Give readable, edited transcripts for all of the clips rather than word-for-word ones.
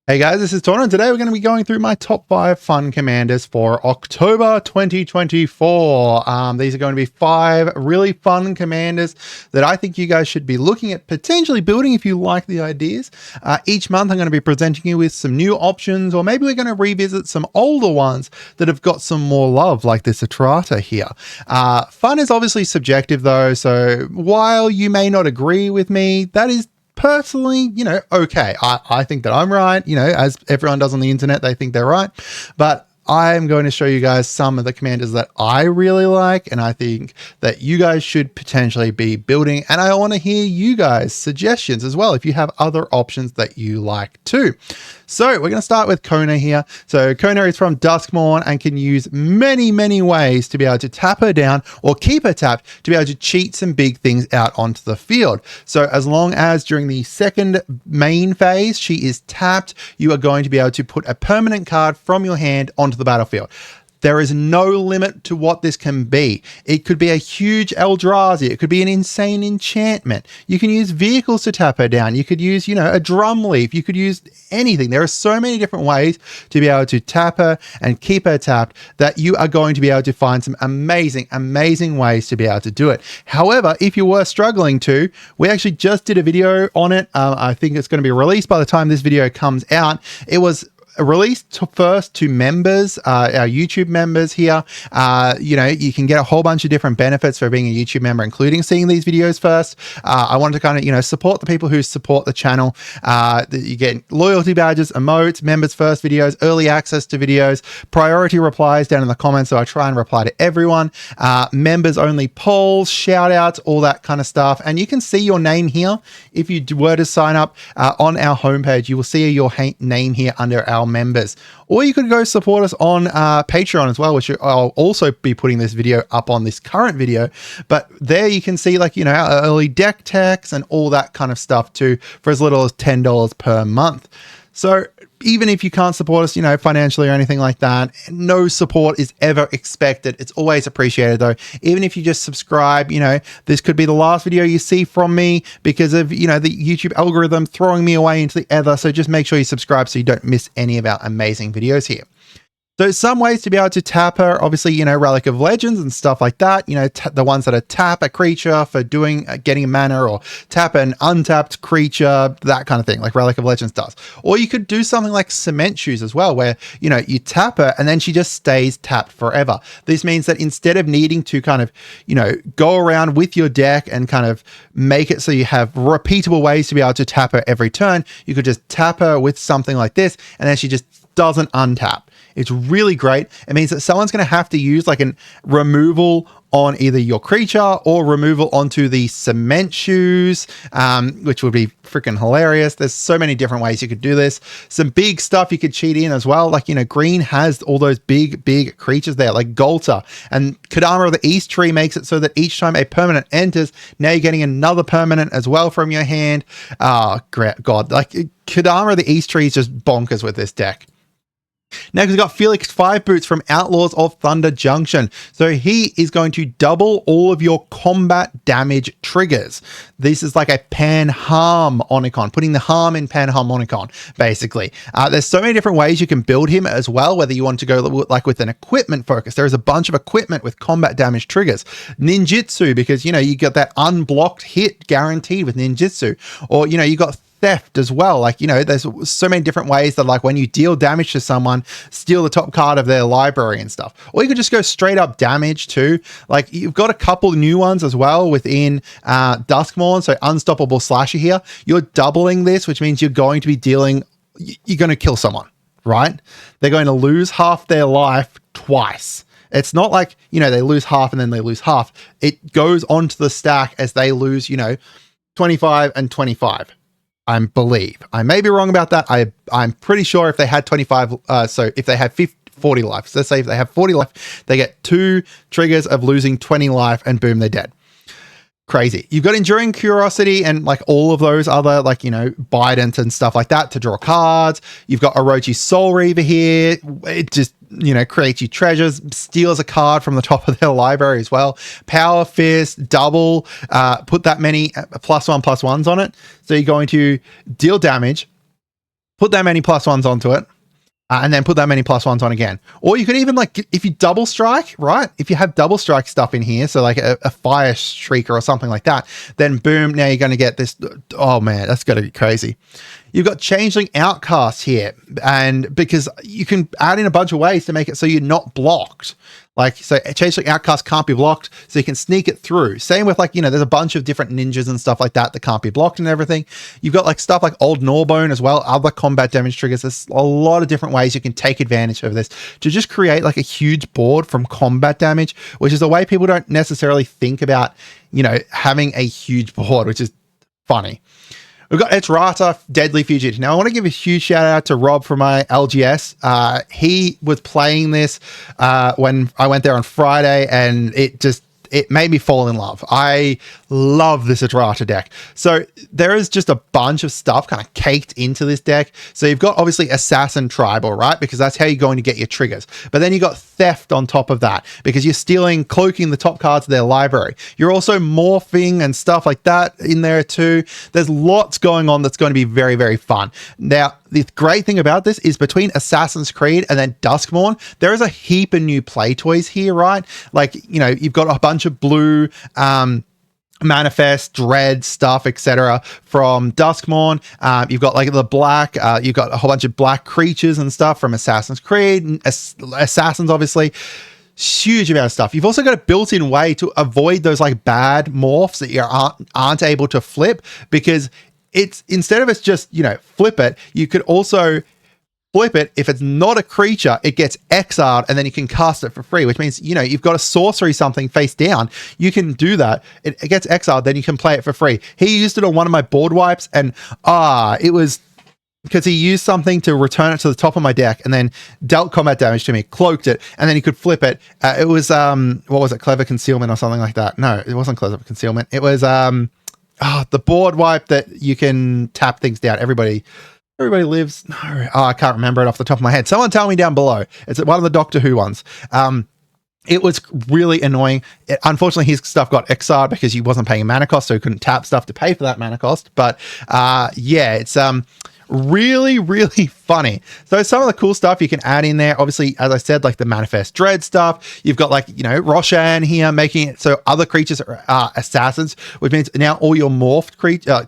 Hey guys, this is Tauna, and today we're going to be going through my top 5 fun commanders for October 2024. These are going to be 5 really fun commanders that I think you guys should be looking at potentially building if you like the ideas. Each month I'm going to be presenting you with some new options, or maybe we're going to revisit some older ones that have got some more love, like this Atata here. Fun is obviously subjective though, so while you may not agree with me, that is personally, okay. I think that I'm right, as everyone does on the internet, they think they're right. But I'm going to show you guys some of the commanders that I really like, and I think that you guys should potentially be building. And I want to hear you guys' suggestions as well, if you have other options that you like too. So we're going to start with Kona here. So Kona is from Duskmourn and can use many, many ways to be able to tap her down or keep her tapped to be able to cheat some big things out onto the field. So as long as during the second main phase she is tapped, you are going to be able to put a permanent card from your hand onto the battlefield. There is no limit to what this can be. It could be a huge Eldrazi. It could be an insane enchantment. You can use vehicles to tap her down. You could use, a drum leaf. You could use anything. There are so many different ways to be able to tap her and keep her tapped that you are going to be able to find some amazing, amazing ways to be able to do it. However, if you were struggling to, we actually just did a video on it. I think it's going to be released by the time this video comes out. It was released first to members, our YouTube members here. You can get a whole bunch of different benefits for being a YouTube member, including seeing these videos first. I wanted to kind of, support the people who support the channel. You get loyalty badges, emotes, members first videos, early access to videos, priority replies down in the comments. So I try and reply to everyone, members only polls, shout outs, all that kind of stuff. And you can see your name here. If you were to sign up on our homepage, you will see your name here under our members. Or you could go support us on Patreon as well, which I'll also be putting this video up on this current video. But there you can see our early deck techs and all that kind of stuff too, for as little as $10 per month. So even if you can't support us, financially or anything like that, no support is ever expected. It's always appreciated though. Even if you just subscribe, this could be the last video you see from me because of, the YouTube algorithm throwing me away into the ether. So just make sure you subscribe so you don't miss any of our amazing videos here. So some ways to be able to tap her, obviously, Relic of Legends and stuff like that, the ones that are tap a creature for getting a mana, or tap an untapped creature, that kind of thing, like Relic of Legends does. Or you could do something like Cement Shoes as well, where, you tap her and then she just stays tapped forever. This means that instead of needing to kind of, go around with your deck and kind of make it so you have repeatable ways to be able to tap her every turn, you could just tap her with something like this and then she just doesn't untap. It's really great. It means that someone's going to have to use like an removal on either your creature or removal onto the Cement Shoes, which would be freaking hilarious. There's so many different ways you could do this. Some big stuff you could cheat in as well. Like, green has all those big creatures there, like Golta. And Kodama of the East Tree makes it so that each time a permanent enters, now you're getting another permanent as well from your hand. Oh, God. Like, Kodama of the East Tree is just bonkers with this deck. Next, we've got Felix 5 Boots from Outlaws of Thunder Junction. So he is going to double all of your combat damage triggers. This is like a pan-harmonicon, putting the harm in pan-harmonicon, basically. There's so many different ways you can build him as well, whether you want to go like with an equipment focus. There's a bunch of equipment with combat damage triggers. Ninjutsu, because, you got that unblocked hit guaranteed with Ninjutsu. Or, you got theft as well. Like, there's so many different ways that, like, when you deal damage to someone, steal the top card of their library and stuff. Or you could just go straight up damage too. Like, you've got a couple new ones as well within Duskmourn. So Unstoppable Slasher here. You're doubling this, which means you're going to be you're going to kill someone, right? They're going to lose half their life twice. It's not like, they lose half and then they lose half. It goes onto the stack as they lose, 25 and 25. I believe. I may be wrong about that. I'm pretty sure if they had 25, so if they had 40 life, so let's say if they have 40 life, they get 2 triggers of losing 20 life and boom, they're dead. Crazy. You've got Enduring Curiosity and like all of those other, like, Bident and stuff like that to draw cards. You've got Orochi Soul Reaver here. It just, creates you treasures, steals a card from the top of their library as well. Power Fist, double, put that many +1/+1s on it. So you're going to deal damage, put that many +1s onto it, and then put that many +1s on again. Or you could even, like, if you double strike, right? If you have double strike stuff in here, so like a fire shrieker or something like that, then boom, now you're going to get this. Oh man, that's going to be crazy. You've got Changeling Outcast here, and because you can add in a bunch of ways to make it so you're not blocked. Like, so Changeling Outcast can't be blocked, so you can sneak it through. Same with, like, you know, there's a bunch of different ninjas and stuff like that that can't be blocked and everything. You've got like stuff like Old Gnawbone as well, other combat damage triggers. There's a lot of different ways you can take advantage of this to just create like a huge board from combat damage, which is a way people don't necessarily think about, you know, having a huge board, which is funny. We've got Atata, Deadly Fugitive. Now, I want to give a huge shout out to Rob from my LGS. He was playing this when I went there on Friday, and it made me fall in love. I love this Atata deck. So there is just a bunch of stuff kind of caked into this deck. So you've got obviously Assassin Tribal, right? Because that's how you're going to get your triggers. But then you got Theft on top of that, because you're cloaking the top cards of their library. You're also morphing and stuff like that in there too. There's lots going on that's going to be very, very fun. Now, the great thing about this is between Assassin's Creed and then Duskmourn, there is a heap of new play toys here, right? Like, you know, you've got a bunch of blue, Manifest, Dread stuff, etc. from Duskmourn. You've got like the black, you've got a whole bunch of black creatures and stuff from Assassin's Creed, Assassins, obviously. Huge amount of stuff. You've also got a built-in way to avoid those like bad morphs that you aren't able to flip, because it's, instead of it's just, you know, flip it, you could also flip it. If it's not a creature, it gets exiled, and then you can cast it for free, which means, you know, you've got a sorcery something face down, you can do that. It gets exiled, then you can play it for free. He used it on one of my board wipes, and it was because he used something to return it to the top of my deck and then dealt combat damage to me, cloaked it, and then he could flip it. It was what was it, Clever Concealment or something like that? No, it wasn't Clever Concealment. It was the board wipe that you can tap things down. Everybody lives. No, I can't remember it off the top of my head. Someone tell me down below. It's one of the Doctor Who ones. It was really annoying. Unfortunately, his stuff got exiled because he wasn't paying mana cost, so he couldn't tap stuff to pay for that mana cost. But yeah, it's really, really funny. So some of the cool stuff you can add in there, obviously, as I said, like the Manifest Dread stuff. You've got, like, you know, Roshan here, making it so other creatures are assassins, which means now all your morphed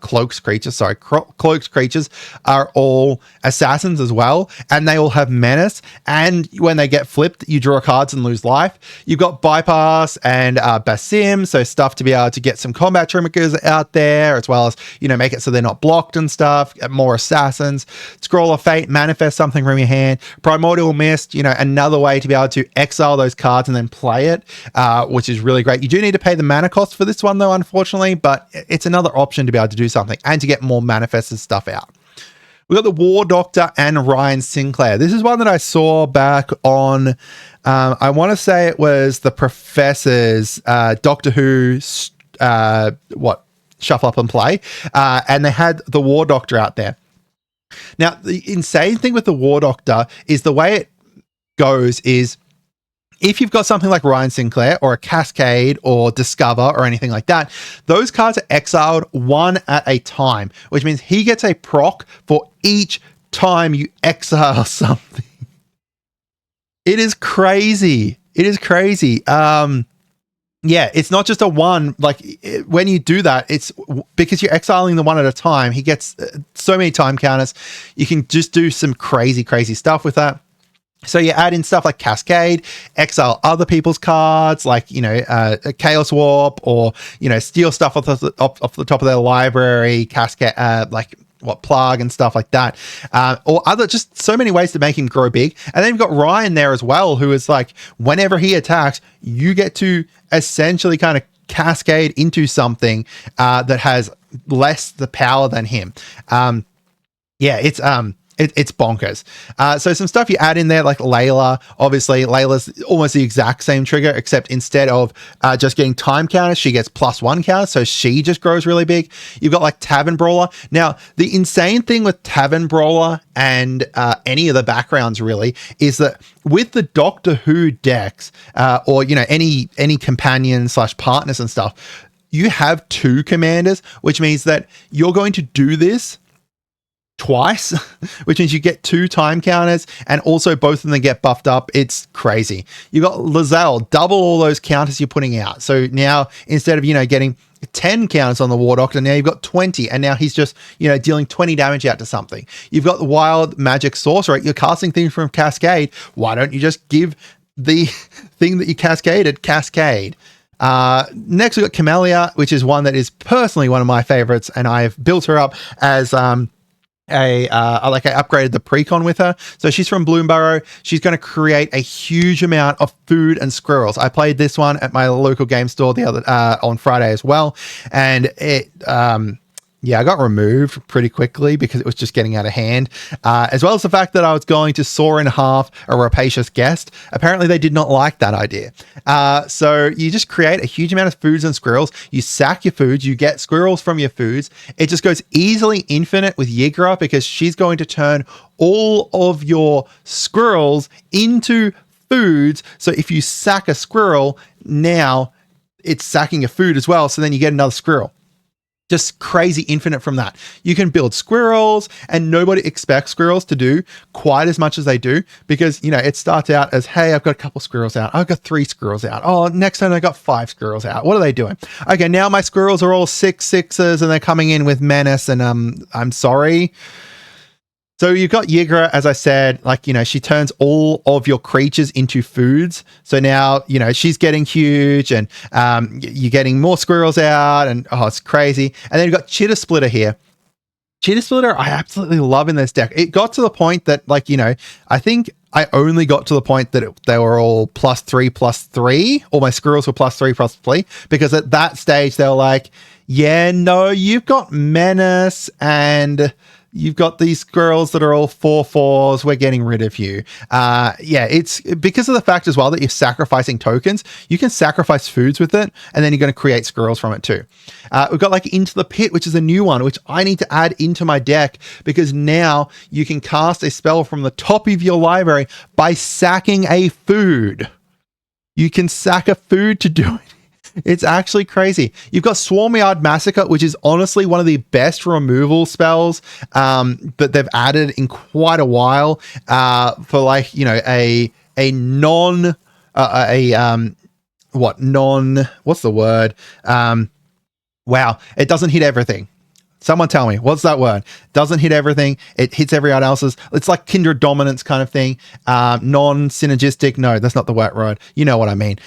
cloaked creatures are all assassins as well, and they all have menace, and when they get flipped, you draw cards and lose life. You've got Bypass and Basim, so stuff to be able to get some combat triggers out there, as well as, you know, make it so they're not blocked and stuff, more assassins. Scroll of Fate, manifest something from your hand. Primordial Mist, you know, another way to be able to exile those cards and then play it, which is really great. You do need to pay the mana cost for this one though, unfortunately, but it's another option to be able to do something and to get more manifested stuff out. We've got the War Doctor and Ryan Sinclair. This is one that I saw back on, I want to say it was the Professor's Doctor Who, Shuffle Up and Play, and they had the War Doctor out there. Now, the insane thing with the War Doctor is the way it goes is, if you've got something like Ryan Sinclair or a Cascade or Discover or anything like that, those cards are exiled one at a time, which means he gets a proc for each time you exile something. It is crazy. It is crazy. Yeah, it's not just a one. Like, when you do that, it's because you're exiling the one at a time. He gets so many time counters. You can just do some crazy, crazy stuff with that. So you add in stuff like Cascade, exile other people's cards, like, you know, Chaos Warp, or, you know, steal stuff off the top of their library, Cascade, Plug and stuff like that, or other, just so many ways to make him grow big. And then you've got Ryan there as well, who is like, whenever he attacks, you get to essentially kind of cascade into something that has less the power than him. Yeah, it's bonkers. So some stuff you add in there, like Layla. Obviously, Layla's almost the exact same trigger, except instead of just getting time counters, she gets +1 counters, so she just grows really big. You've got like Tavern Brawler. Now, the insane thing with Tavern Brawler and any of the backgrounds really is that with the Doctor Who decks, or, you know, any companion / partners and stuff, you have 2 commanders, which means that you're going to do this twice, which means you get 2 time counters, and also both of them get buffed up. It's crazy. You got Lizelle, double all those counters you're putting out. So now instead of, getting 10 counters on the War Doctor, now you've got 20, and now he's just, dealing 20 damage out to something. You've got the Wild Magic Sorcerer. You're casting things from Cascade. Why don't you just give the thing that you cascaded Cascade? Next we've got Camalia, which is one that is personally one of my favorites, and I've built her up as I upgraded the precon with her. So she's from Bloomburrow. She's going to create a huge amount of food and squirrels. I played this one at my local game store the other on Friday as well, and it I got removed pretty quickly because it was just getting out of hand, as well as the fact that I was going to saw in half a rapacious guest. Apparently they did not like that idea. So you just create a huge amount of foods and squirrels. You sack your foods, you get squirrels from your foods. It just goes easily infinite with Yigra because she's going to turn all of your squirrels into foods. So if you sack a squirrel, now it's sacking a food as well. So then you get another squirrel. Just crazy infinite from that. You can build squirrels, and nobody expects squirrels to do quite as much as they do because, it starts out as, hey, I've got a couple squirrels out. I've got 3 squirrels out. Oh, next time I got 5 squirrels out. What are they doing? Okay, now my squirrels are all 6/6s and they're coming in with menace, and I'm sorry. So you've got Yigra, as I said, she turns all of your creatures into foods. So now, she's getting huge, and you're getting more squirrels out, and it's crazy. And then you've got Chitter Splitter here. Chitter Splitter, I absolutely love in this deck. It got to the point that, I think I only got to the point that they were all +3/+3, or my squirrels were +3/+3, because at that stage they were like, yeah, no, you've got menace, and you've got these squirrels that are all 4/4s. We're getting rid of you. It's because of the fact as well that you're sacrificing tokens. You can sacrifice foods with it, and then you're going to create squirrels from it too. We've got Into the Pit, which is a new one, which I need to add into my deck because now you can cast a spell from the top of your library by sacking a food. You can sack a food to do it. It's actually crazy. You've got Swarmyard Massacre, which is honestly one of the best removal spells that they've added in quite a while for what's the word? Wow, it doesn't hit everything. Someone tell me, what's that word? Doesn't hit everything. It hits everyone else's. It's like Kindred Dominance kind of thing. Non-synergistic. No, that's not the word. You know what I mean.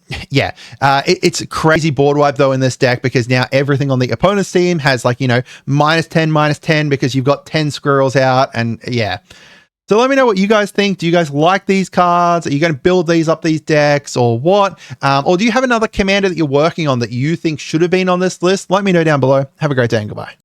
It's a crazy board wipe though in this deck because now everything on the opponent's team has -10/-10 because you've got 10 squirrels out, and yeah. So let me know what you guys think. Do you guys like these cards? Are you going to build these decks or what? Or do you have another commander that you're working on that you think should have been on this list? Let me know down below. Have a great day and goodbye.